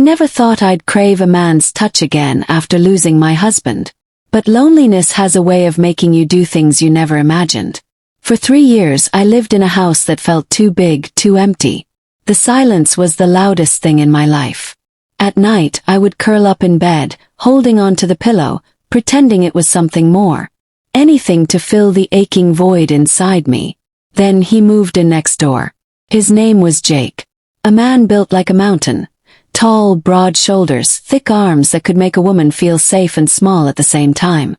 never thought I'd crave a man's touch again after losing my husband. But loneliness has a way of making you do things you never imagined. For 3 years I lived in a house that felt too big, too empty. The silence was the loudest thing in my life. At night I would curl up in bed, holding onto the pillow, pretending it was something more. Anything to fill the aching void inside me. Then he moved in next door. His name was Jake. A man built like a mountain. Tall, broad shoulders, thick arms that could make a woman feel safe and small at the same time.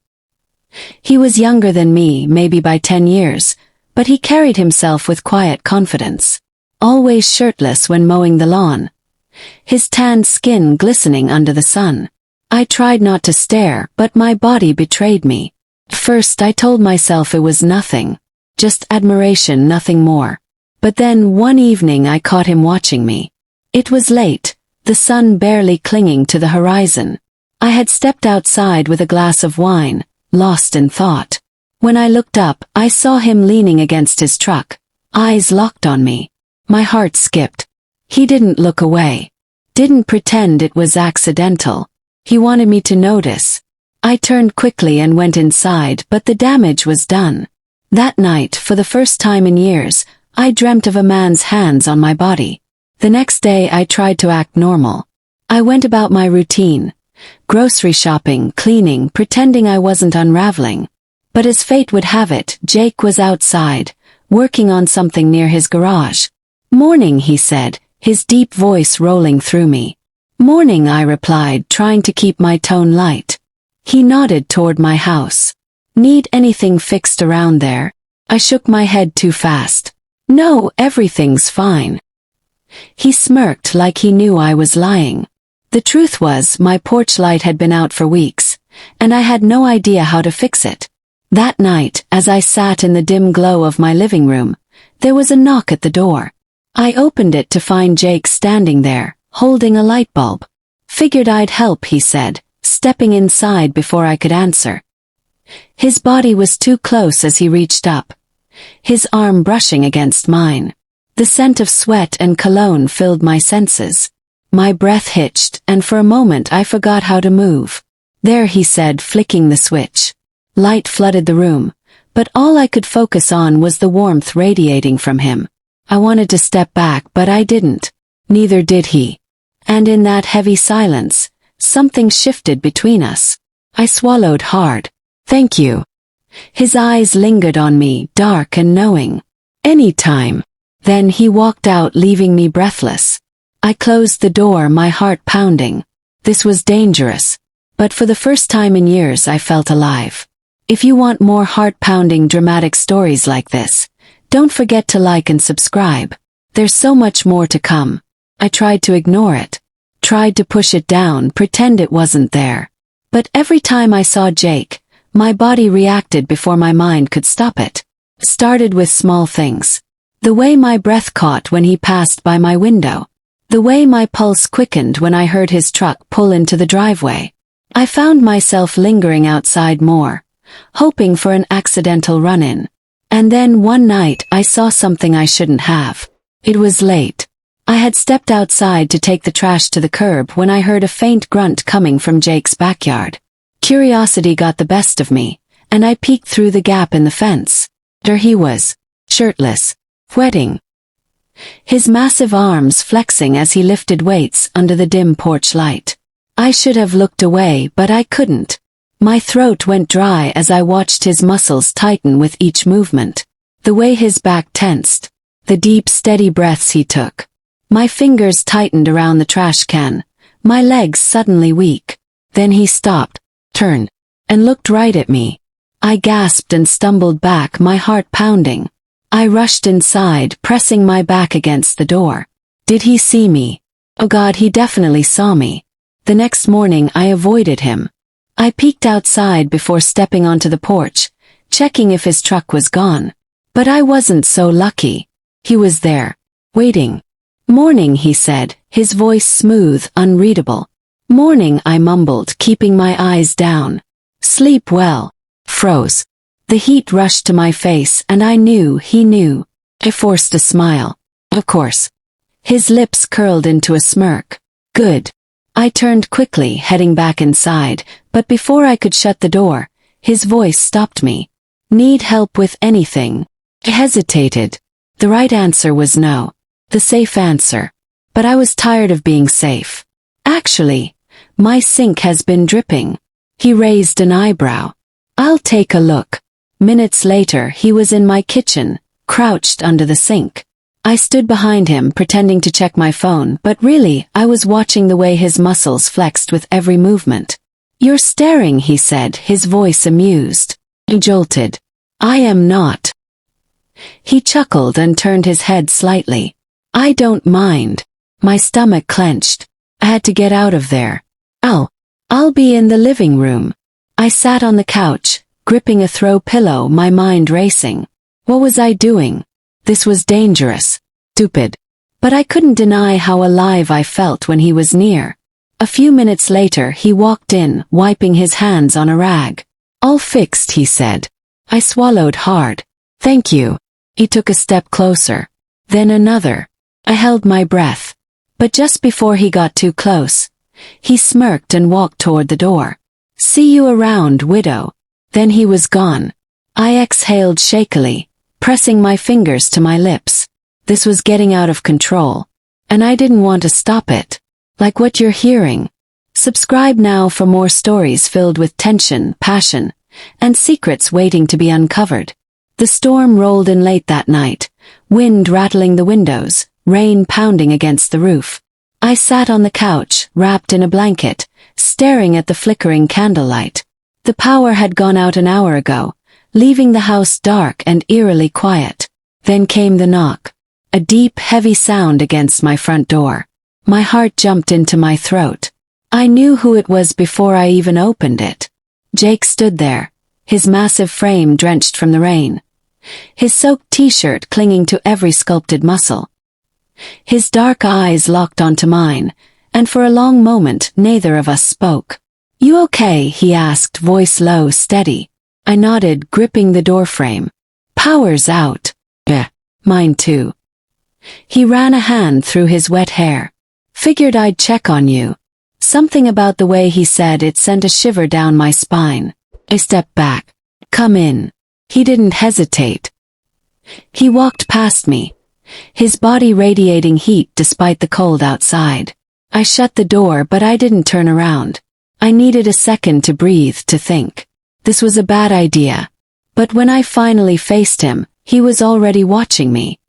He was younger than me, maybe by 10 years, but he carried himself with quiet confidence. Always shirtless when mowing the lawn. His tanned skin glistening under the sun. I tried not to stare, but my body betrayed me. First I told myself it was nothing. Just admiration, nothing more. But then one evening I caught him watching me. It was late, the sun barely clinging to the horizon. I had stepped outside with a glass of wine, lost in thought. When I looked up, I saw him leaning against his truck, eyes locked on me. My heart skipped. He didn't look away. Didn't pretend it was accidental. He wanted me to notice. I turned quickly and went inside, but the damage was done. That night, for the first time in years, I dreamt of a man's hands on my body. The next day I tried to act normal. I went about my routine. Grocery shopping, cleaning, pretending I wasn't unraveling. But as fate would have it, Jake was outside, working on something near his garage. "Morning," he said, his deep voice rolling through me. "Morning," I replied, trying to keep my tone light. He nodded toward my house. "Need anything fixed around there?" I shook my head too fast. "No, everything's fine." He smirked like he knew I was lying. The truth was, my porch light had been out for weeks, and I had no idea how to fix it. That night, as I sat in the dim glow of my living room, there was a knock at the door. I opened it to find Jake standing there, holding a light bulb. "Figured I'd help," he said, stepping inside before I could answer. His body was too close as he reached up, his arm brushing against mine. The scent of sweat and cologne filled my senses. My breath hitched, and for a moment I forgot how to move. "There," he said, flicking the switch. Light flooded the room, but all I could focus on was the warmth radiating from him. I wanted to step back, but I didn't. Neither did he. And in that heavy silence, something shifted between us. I swallowed hard. "Thank you." His eyes lingered on me, dark and knowing. "Anytime." Then he walked out, leaving me breathless. I closed the door, my heart pounding. This was dangerous. But for the first time in years I felt alive. If you want more heart-pounding dramatic stories like this, don't forget to like and subscribe. There's so much more to come. I tried to ignore it. Tried to push it down, pretend it wasn't there. But every time I saw Jake, my body reacted before my mind could stop it. Started with small things. The way my breath caught when he passed by my window. The way my pulse quickened when I heard his truck pull into the driveway. I found myself lingering outside more, hoping for an accidental run-in. And then one night I saw something I shouldn't have. It was late. I had stepped outside to take the trash to the curb when I heard a faint grunt coming from Jake's backyard. Curiosity got the best of me, and I peeked through the gap in the fence. There he was, shirtless, sweating. His massive arms flexing as he lifted weights under the dim porch light. I should have looked away, but I couldn't. My throat went dry as I watched his muscles tighten with each movement. The way his back tensed. The deep, steady breaths he took. My fingers tightened around the trash can. My legs suddenly weak. Then he stopped, turned, and looked right at me. I gasped and stumbled back, my heart pounding. I rushed inside, pressing my back against the door. Did he see me? Oh God, he definitely saw me. The next morning I avoided him. I peeked outside before stepping onto the porch, checking if his truck was gone. But I wasn't so lucky. He was there, waiting. "Morning," he said, his voice smooth, unreadable. "Morning," I mumbled, keeping my eyes down. "Sleep well." Froze. The heat rushed to my face, and I knew he knew. I forced a smile. Of course. His lips curled into a smirk. "Good." I turned quickly, heading back inside, but before I could shut the door, his voice stopped me. Need help with anything? I hesitated. The right answer was no. The safe answer. But I was tired of being safe. Actually, my sink has been dripping. He raised an eyebrow. I'll take a look. Minutes later, he was in my kitchen, crouched under the sink. I stood behind him, pretending to check my phone, but really, I was watching the way his muscles flexed with every movement. You're staring, he said, his voice amused. I jolted. I am not. He chuckled and turned his head slightly. I don't mind. My stomach clenched. I had to get out of there. I'll be in the living room. I sat on the couch, gripping a throw pillow, my mind racing. What was I doing? This was dangerous. Stupid. But I couldn't deny how alive I felt when he was near. A few minutes later, he walked in, wiping his hands on a rag. All fixed, he said. I swallowed hard. Thank you. He took a step closer. Then another. I held my breath. But just before he got too close, he smirked and walked toward the door. See you around, widow. Then he was gone. I exhaled shakily, pressing my fingers to my lips. This was getting out of control, and I didn't want to stop it. Like what you're hearing. Subscribe now for more stories filled with tension, passion, and secrets waiting to be uncovered. The storm rolled in late that night, wind rattling the windows, rain pounding against the roof. I sat on the couch, wrapped in a blanket, staring at the flickering candlelight. The power had gone out an hour ago, leaving the house dark and eerily quiet. Then came the knock. A deep, heavy sound against my front door. My heart jumped into my throat. I knew who it was before I even opened it. Jake stood there, his massive frame drenched from the rain. His soaked t-shirt clinging to every sculpted muscle. His dark eyes locked onto mine, and for a long moment neither of us spoke. You okay? He asked, voice low, steady. I nodded, gripping the doorframe. Power's out. Yeah, mine too. He ran a hand through his wet hair. Figured I'd check on you. Something about the way he said it sent a shiver down my spine. I stepped back. Come in. He didn't hesitate. He walked past me, his body radiating heat despite the cold outside. I shut the door, but I didn't turn around. I needed a second to breathe, to think. This was a bad idea. But when I finally faced him, he was already watching me.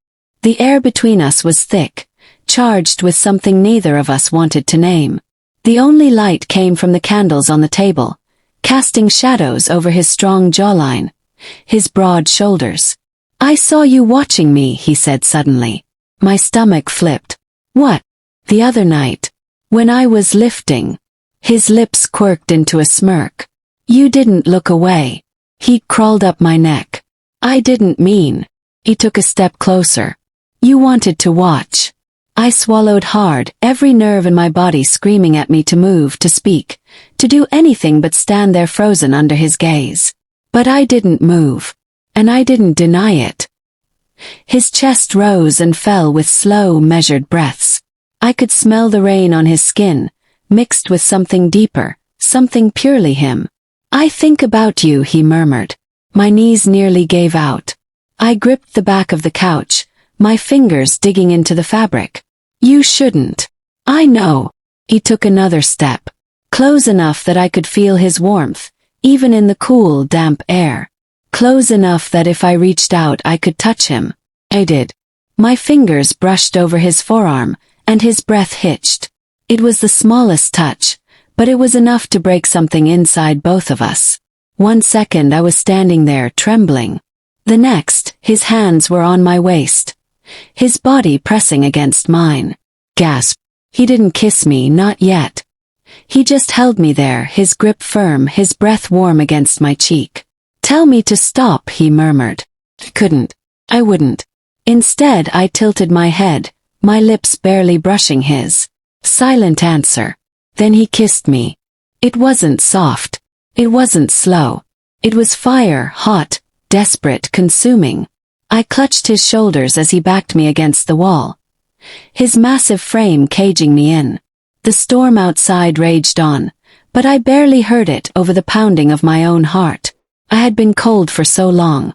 The air between us was thick, charged with something neither of us wanted to name. The only light came from the candles on the table, casting shadows over his strong jawline, his broad shoulders. I saw you watching me, he said suddenly. My stomach flipped. What? The other night. When I was lifting. His lips quirked into a smirk. You didn't look away. He crawled up my neck. I didn't mean. He took a step closer. You wanted to watch. I swallowed hard, every nerve in my body screaming at me to move, to speak, to do anything but stand there frozen under his gaze. But I didn't move. And I didn't deny it. His chest rose and fell with slow, measured breaths. I could smell the rain on his skin, mixed with something deeper, something purely him. I think about you, he murmured. My knees nearly gave out. I gripped the back of the couch, my fingers digging into the fabric. You shouldn't. I know. He took another step, close enough that I could feel his warmth, even in the cool, damp air. Close enough that if I reached out I could touch him. I did. My fingers brushed over his forearm, and his breath hitched. It was the smallest touch, but it was enough to break something inside both of us. 1 second I was standing there, trembling. The next, his hands were on my waist, his body pressing against mine. Gasp. He didn't kiss me, not yet. He just held me there, his grip firm, his breath warm against my cheek. Tell me to stop, he murmured. I couldn't. I wouldn't. Instead, I tilted my head, my lips barely brushing his. Silent answer. Then he kissed me. It wasn't soft. It wasn't slow. It was fire, hot, desperate, consuming. I clutched his shoulders as he backed me against the wall, his massive frame caging me in. The storm outside raged on, but I barely heard it over the pounding of my own heart. I had been cold for so long.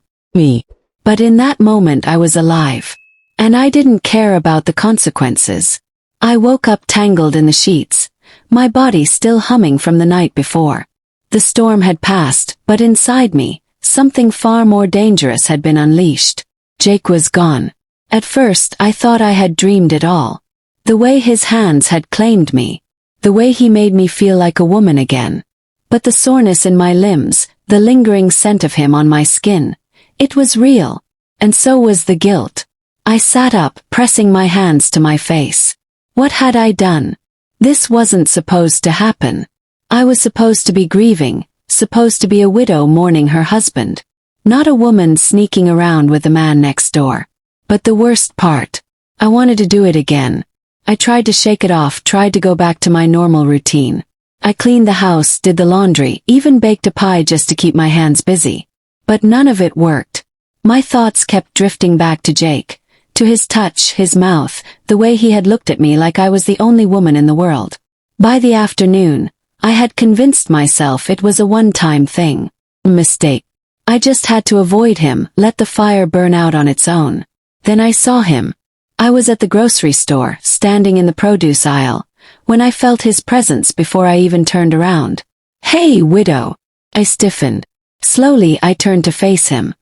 But in that moment I was alive. And I didn't care about the consequences. I woke up tangled in the sheets, my body still humming from the night before. The storm had passed, but inside me, something far more dangerous had been unleashed. Jake was gone. At first I thought I had dreamed it all. The way his hands had claimed me. The way he made me feel like a woman again. But the soreness in my limbs, the lingering scent of him on my skin, it was real. And so was the guilt. I sat up, pressing my hands to my face. What had I done? This wasn't supposed to happen. I was supposed to be grieving, supposed to be a widow mourning her husband. Not a woman sneaking around with the man next door. But the worst part, I wanted to do it again. I tried to shake it off, tried to go back to my normal routine. I cleaned the house, did the laundry, even baked a pie just to keep my hands busy. But none of it worked. My thoughts kept drifting back to Jake, to his touch, his mouth, the way he had looked at me like I was the only woman in the world. By the afternoon, I had convinced myself it was a one-time thing. Mistake. I just had to avoid him, let the fire burn out on its own. Then I saw him. I was at the grocery store, standing in the produce aisle, when I felt his presence before I even turned around. "Hey, widow!" I stiffened. Slowly I turned to face him.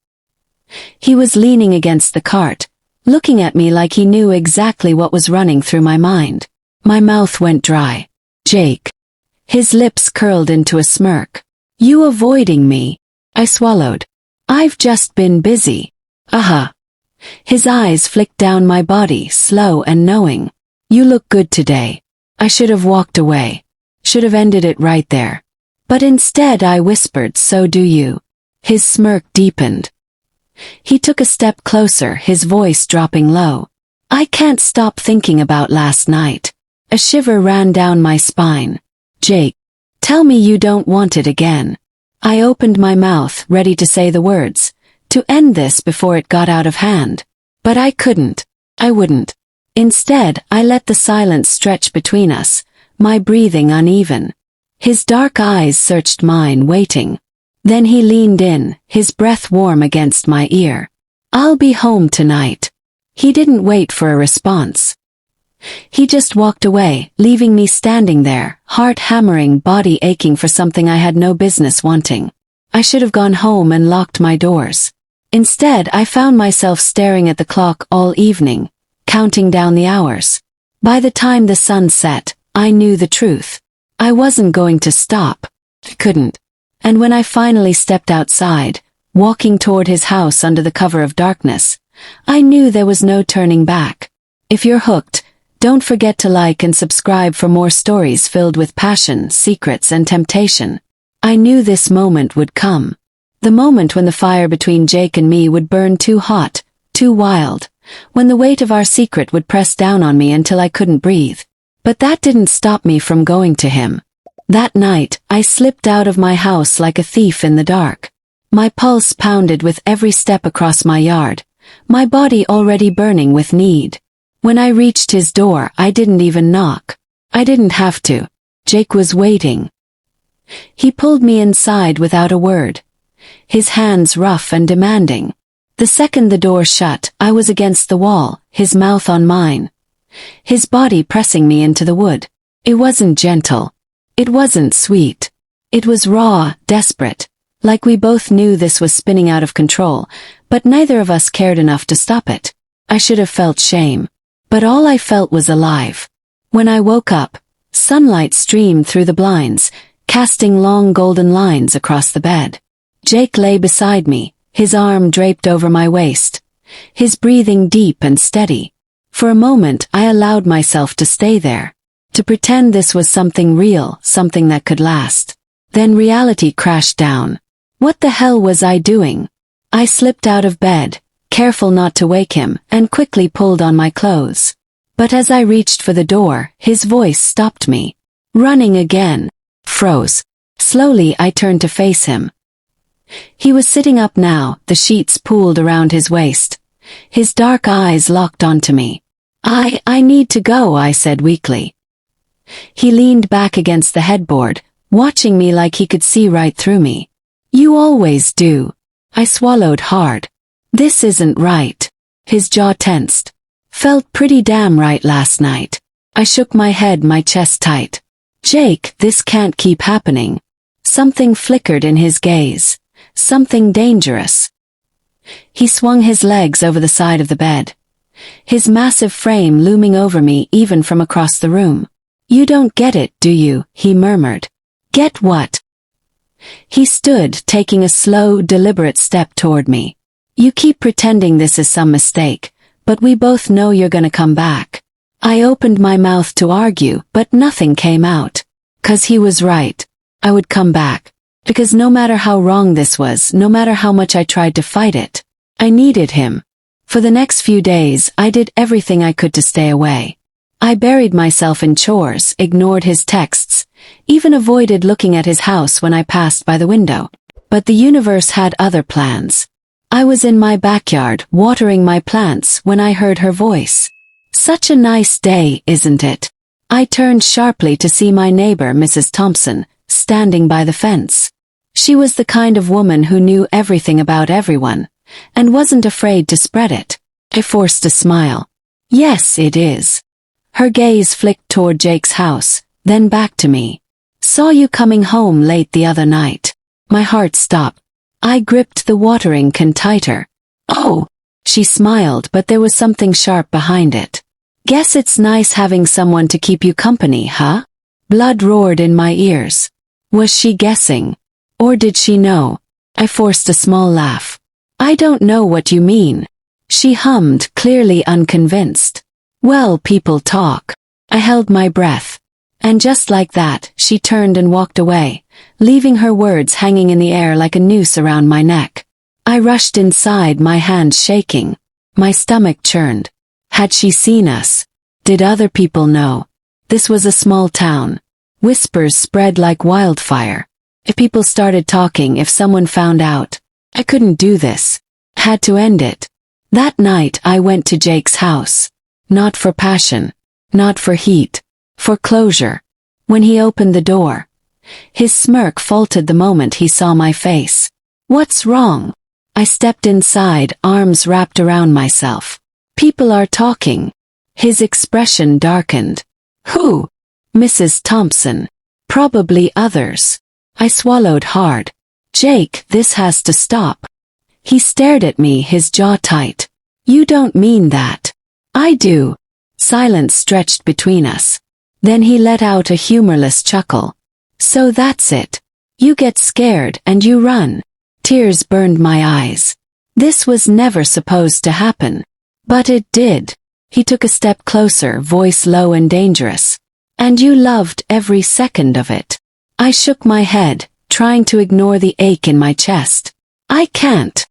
He was leaning against the cart, looking at me like he knew exactly what was running through my mind. My mouth went dry. "Jake." His lips curled into a smirk. "You avoiding me?" I swallowed. "I've just been busy." His eyes flicked down my body, slow and knowing. "You look good today." I should have walked away. Should have ended it right there. But instead I whispered, "So do you." His smirk deepened. He took a step closer, his voice dropping low. "I can't stop thinking about last night." A shiver ran down my spine. "Jake, tell me you don't want it again." I opened my mouth, ready to say the words, to end this before it got out of hand. But I couldn't. I wouldn't. Instead, I let the silence stretch between us, my breathing uneven. His dark eyes searched mine, waiting. Then he leaned in, his breath warm against my ear. "I'll be home tonight." He didn't wait for a response. He just walked away, leaving me standing there, heart hammering, body aching for something I had no business wanting. I should have gone home and locked my doors. Instead, I found myself staring at the clock all evening, counting down the hours. By the time the sun set, I knew the truth. I wasn't going to stop. I couldn't. And when I finally stepped outside, walking toward his house under the cover of darkness, I knew there was no turning back. If you're hooked, don't forget to like and subscribe for more stories filled with passion, secrets, and temptation. I knew this moment would come. The moment when the fire between Jake and me would burn too hot, too wild, when the weight of our secret would press down on me until I couldn't breathe. But that didn't stop me from going to him. That night, I slipped out of my house like a thief in the dark. My pulse pounded with every step across my yard, my body already burning with need. When I reached his door, I didn't even knock. I didn't have to. Jake was waiting. He pulled me inside without a word, his hands rough and demanding. The second the door shut, I was against the wall, his mouth on mine, his body pressing me into the wood. It wasn't gentle. It wasn't sweet. It was raw, desperate, like we both knew this was spinning out of control, but neither of us cared enough to stop it. I should have felt shame. But all I felt was alive. When I woke up, sunlight streamed through the blinds, casting long golden lines across the bed. Jake lay beside me, his arm draped over my waist, his breathing deep and steady. For a moment I allowed myself to stay there, to pretend this was something real, something that could last. Then reality crashed down. What the hell was I doing? I slipped out of bed, careful not to wake him, and quickly pulled on my clothes. But as I reached for the door, his voice stopped me. Running again. Froze. Slowly I turned to face him. He was sitting up now, the sheets pooled around his waist. His dark eyes locked onto me. I need to go, I said weakly. He leaned back against the headboard, watching me like he could see right through me. You always do. I swallowed hard. This isn't right. His jaw tensed. Felt pretty damn right last night. I shook my head, my chest tight. Jake, this can't keep happening. Something flickered in his gaze. Something dangerous. He swung his legs over the side of the bed. His massive frame looming over me even from across the room. You don't get it, do you? He murmured. Get what? He stood, taking a slow, deliberate step toward me. You keep pretending this is some mistake, but we both know you're gonna come back. I opened my mouth to argue, but nothing came out. 'Cause he was right. I would come back. Because no matter how wrong this was, no matter how much I tried to fight it, I needed him. For the next few days, I did everything I could to stay away. I buried myself in chores, ignored his texts, even avoided looking at his house when I passed by the window. But the universe had other plans. I was in my backyard, watering my plants, when I heard her voice. Such a nice day, isn't it? I turned sharply to see my neighbor, Mrs. Thompson, standing by the fence. She was the kind of woman who knew everything about everyone, and wasn't afraid to spread it. I forced a smile. Yes, it is. Her gaze flicked toward Jake's house, then back to me. Saw you coming home late the other night. My heart stopped. I gripped the watering can tighter. Oh! She smiled, but there was something sharp behind it. Guess it's nice having someone to keep you company, huh? Blood roared in my ears. Was she guessing? Or did she know? I forced a small laugh. I don't know what you mean. She hummed, clearly unconvinced. Well, people talk. I held my breath. And just like that, she turned and walked away, leaving her words hanging in the air like a noose around my neck. I rushed inside, my hands shaking. My stomach churned. Had she seen us? Did other people know? This was a small town. Whispers spread like wildfire. If people started talking, if someone found out, I couldn't do this. Had to end it. That night I went to Jake's house. Not for passion. Not for heat. For closure. When he opened the door, his smirk faltered the moment he saw my face. What's wrong? I stepped inside, arms wrapped around myself. People are talking. His expression darkened. Who? Mrs. Thompson. Probably others. I swallowed hard. Jake, this has to stop. He stared at me, his jaw tight. You don't mean that. I do. Silence stretched between us. Then he let out a humorless chuckle. So that's it. You get scared and you run. Tears burned my eyes. This was never supposed to happen. But it did. He took a step closer, voice low and dangerous. And you loved every second of it. I shook my head, trying to ignore the ache in my chest. I can't.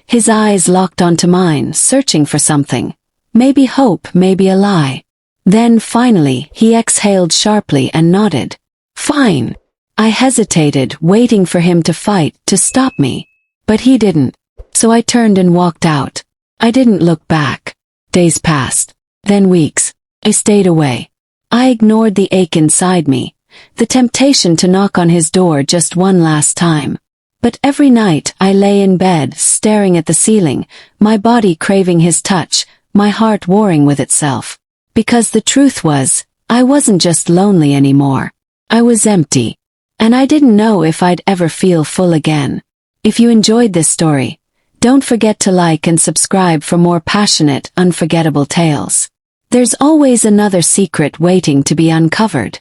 His eyes locked onto mine, searching for something. Maybe hope, maybe a lie. Then finally, he exhaled sharply and nodded. Fine. I hesitated, waiting for him to fight, to stop me. But he didn't. So I turned and walked out. I didn't look back. Days passed. Then weeks. I stayed away. I ignored the ache inside me, the temptation to knock on his door just one last time. But every night I lay in bed, staring at the ceiling, my body craving his touch, my heart warring with itself. Because the truth was, I wasn't just lonely anymore. I was empty. And I didn't know if I'd ever feel full again. If you enjoyed this story, don't forget to like and subscribe for more passionate, unforgettable tales. There's always another secret waiting to be uncovered.